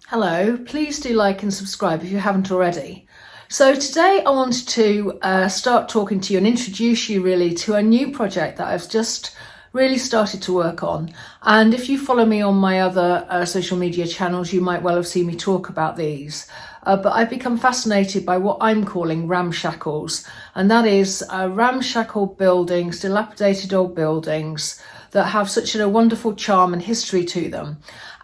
Hello, please do like and subscribe if you haven't already. So today I wanted to start talking to you and introduce you really to a new project that I've just really started to work on. And if you follow me on my other social media channels, you might well have seen me talk about these. But I've become fascinated by what I'm calling ramshackles, and that is ramshackle buildings, dilapidated old buildings that have such a wonderful charm and history to them.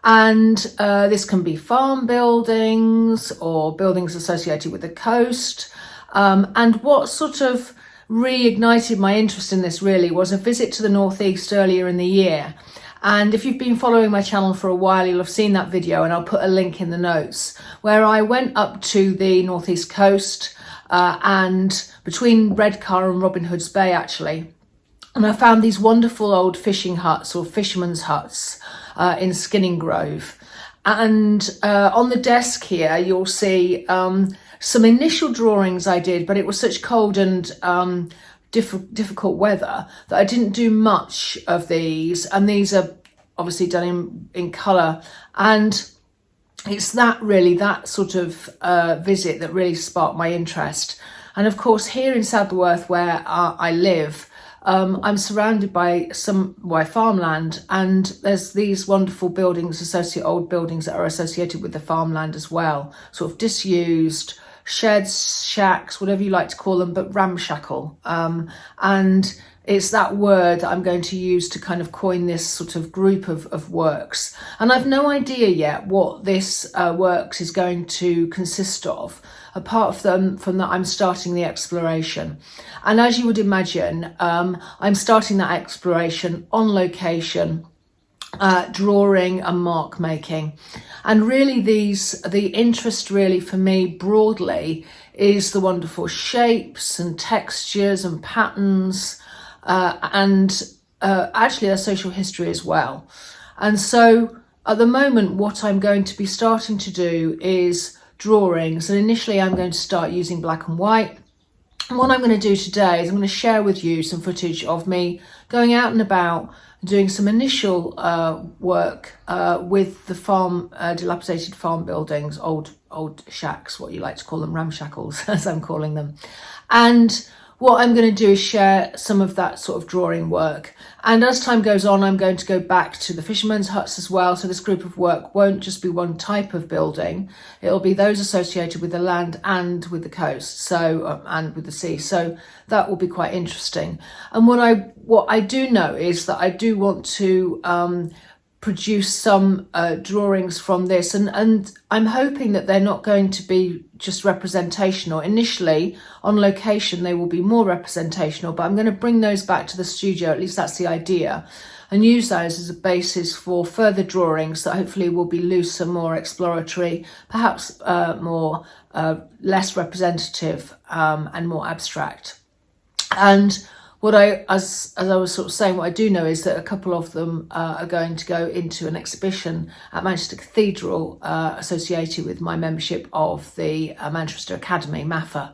And this can be farm buildings or buildings associated with the coast. And what sort of reignited my interest in this really was a visit to the northeast earlier in the year. And if you've been following my channel for a while, you'll have seen that video, and I'll put a link in the notes, where I went up to the northeast coast and between Redcar and Robin Hood's Bay actually. And I found these wonderful old fishing huts or fishermen's huts in Skinning Grove. And on the desk here, you'll see some initial drawings I did, but it was such cold and difficult weather that I didn't do much of these. And these are obviously done in colour. And it's that sort of visit that really sparked my interest. And of course, here in Saddleworth, where I live, I'm surrounded by farmland, and there's these wonderful buildings, old buildings that are associated with the farmland as well, sort of disused sheds, shacks, whatever you like to call them, but ramshackle. And it's that word that I'm going to use to kind of coin this sort of group of works. And I've no idea yet what this works is going to consist of, apart from that I'm starting the exploration. And as you would imagine, I'm starting that exploration on location, drawing and mark making. And really the interest really for me broadly is the wonderful shapes and textures and patterns, and actually their social history as well. And so at the moment, what I'm going to be starting to do is drawings. And initially I'm going to start using black and white. And what I'm going to do today is I'm going to share with you some footage of me going out and about, doing some initial work with the dilapidated farm buildings, old shacks, what you like to call them, ramshackles, as I'm calling them. And what I'm going to do is share some of that sort of drawing work. And as time goes on, I'm going to go back to the fishermen's huts as well. So this group of work won't just be one type of building. It'll be those associated with the land and with the coast, so and with the sea. So that will be quite interesting. And what I do know is that I do want to produce some drawings from this, and I'm hoping that they're not going to be just representational. Initially on location they will be more representational, but I'm going to bring those back to the studio, at least that's the idea, and use those as a basis for further drawings that hopefully will be looser, more exploratory, perhaps more less representative, and more abstract. And as I was sort of saying, what I do know is that a couple of them are going to go into an exhibition at Manchester Cathedral associated with my membership of the Manchester Academy, MAFA,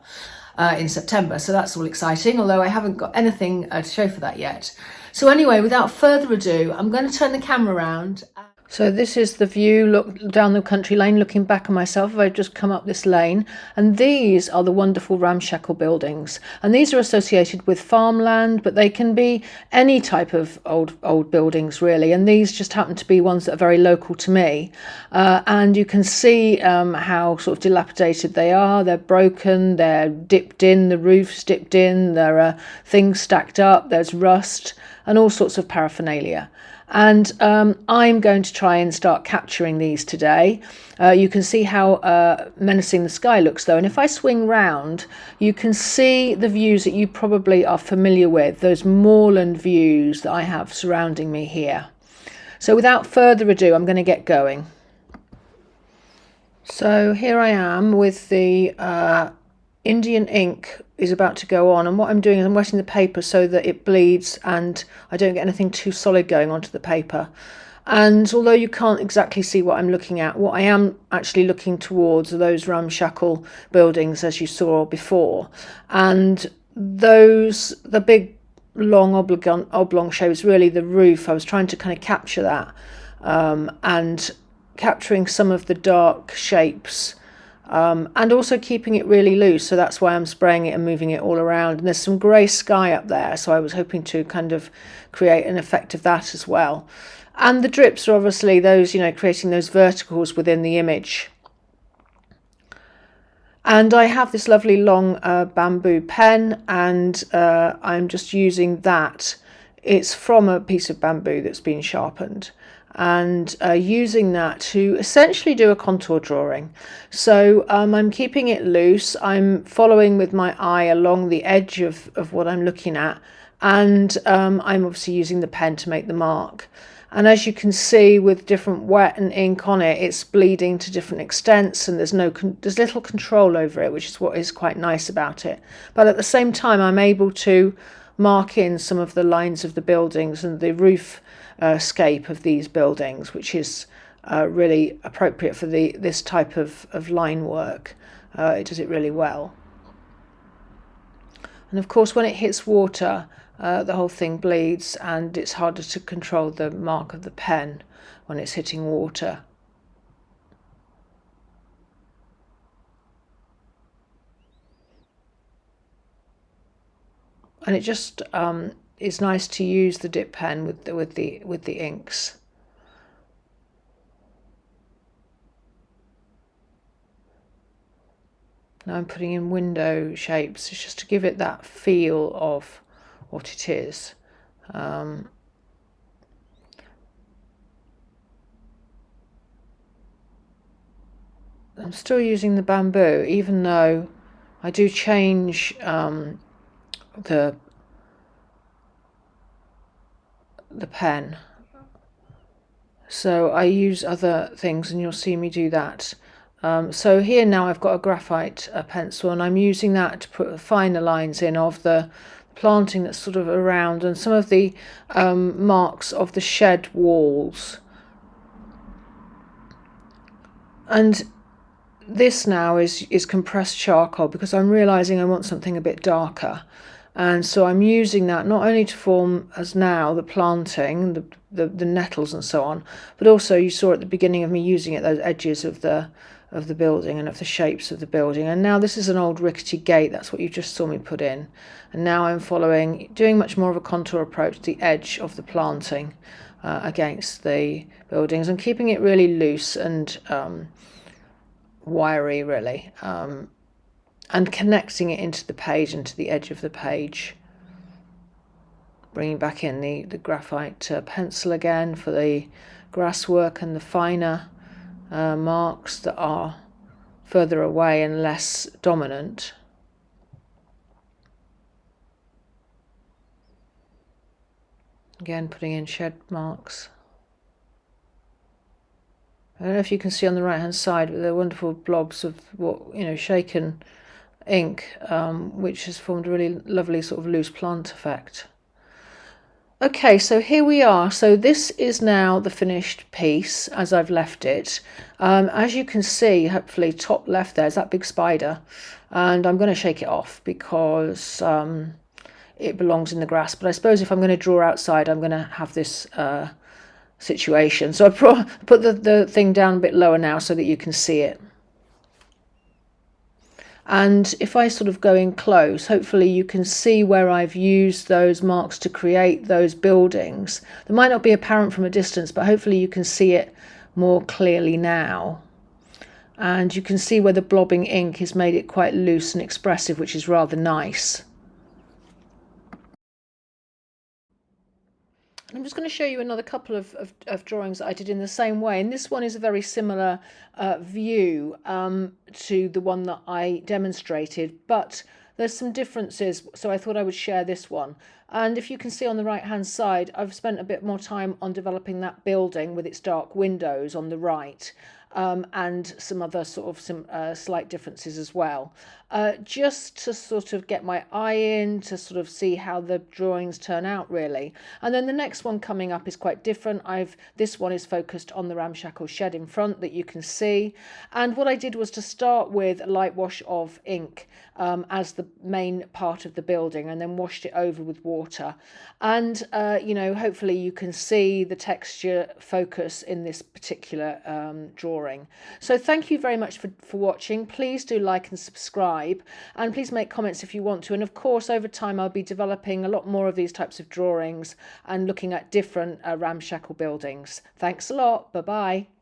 in September. So that's all exciting, although I haven't got anything to show for that yet. So anyway, without further ado, I'm going to turn the camera around. So this is the view, look down the country lane, looking back at myself. I've just come up this lane, and these are the wonderful ramshackle buildings. And these are associated with farmland, but they can be any type of old buildings really. And these just happen to be ones that are very local to me. And you can see how sort of dilapidated they are. They're broken, they're dipped in, the roof's dipped in, there are things stacked up, there's rust and all sorts of paraphernalia. And I'm going to try and start capturing these today. You can see how menacing the sky looks though. And if I swing round, you can see the views that you probably are familiar with, those moorland views that I have surrounding me here. So without further ado, I'm going to get going. So here I am with the Indian ink is about to go on, and what I'm doing is I'm wetting the paper so that it bleeds and I don't get anything too solid going onto the paper. And although you can't exactly see what I'm looking at, what I am actually looking towards are those ramshackle buildings as you saw before, and the big long oblong shape is really the roof. I was trying to kind of capture that and capturing some of the dark shapes, and also keeping it really loose. So that's why I'm spraying it and moving it all around. And there's some grey sky up there, so I was hoping to kind of create an effect of that as well. And the drips are obviously those, creating those verticals within the image. And I have this lovely long bamboo pen, and I'm just using that. It's from a piece of bamboo that's been sharpened, and using that to essentially do a contour drawing. So I'm keeping it loose. I'm following with my eye along the edge of what I'm looking at, and I'm obviously using the pen to make the mark. And as you can see, with different wet and ink on it, it's bleeding to different extents, and there's little control over it, which is what is quite nice about it. But at the same time, I'm able to mark in some of the lines of the buildings and the roof scape of these buildings, which is really appropriate for this type of line work. It does it really well. And of course, when it hits water, the whole thing bleeds, and it's harder to control the mark of the pen when it's hitting water. And it just is nice to use the dip pen with the inks. Now I'm putting in window shapes, it's just to give it that feel of what it is. I'm still using the bamboo, even though I do change the pen. So I use other things, and you'll see me do that. So here now I've got a graphite pencil, and I'm using that to put finer lines in of the planting that's sort of around, and some of the marks of the shed walls. And this now is compressed charcoal, because I'm realizing I want something a bit darker, and so I'm using that not only to form, as now, the planting, the nettles and so on, but also, you saw at the beginning of me using it, those edges of the building and of the shapes of the building. And now this is an old rickety gate, that's what you just saw me put in, and now I'm doing much more of a contour approach, the edge of the planting against the buildings, and keeping it really loose and wiry, really, and connecting it into the page, into the edge of the page. Bringing back in the graphite pencil again for the grass work and the finer marks that are further away and less dominant. Again, putting in shed marks. I don't know if you can see on the right hand side, but they're wonderful blobs of shaken ink, which has formed a really lovely sort of loose plant effect. Okay, so here we are. So this is now the finished piece as I've left it. As you can see, hopefully top left there's that big spider, and I'm going to shake it off because it belongs in the grass. But I suppose if I'm going to draw outside, I'm going to have this situation. So I put the thing down a bit lower now so that you can see it. And if I sort of go in close, hopefully you can see where I've used those marks to create those buildings. They might not be apparent from a distance, but hopefully you can see it more clearly now. And you can see where the blobbing ink has made it quite loose and expressive, which is rather nice. I'm just going to show you another couple of drawings that I did in the same way, and this one is a very similar view to the one that I demonstrated, but there's some differences, so I thought I would share this one. And if you can see on the right hand side, I've spent a bit more time on developing that building with its dark windows on the right, and some other some slight differences as well, just to sort of get my eye in, to sort of see how the drawings turn out really. And then the next one coming up is quite different. This one is focused on the ramshackle shed in front that you can see, and what I did was to start with a light wash of ink as the main part of the building, and then washed it over with water. And hopefully you can see the texture focus in this particular drawing. So thank you very much for watching. Please do like and subscribe, and please make comments if you want to. And of course, over time I'll be developing a lot more of these types of drawings and looking at different ramshackle buildings. Thanks a lot. Bye bye.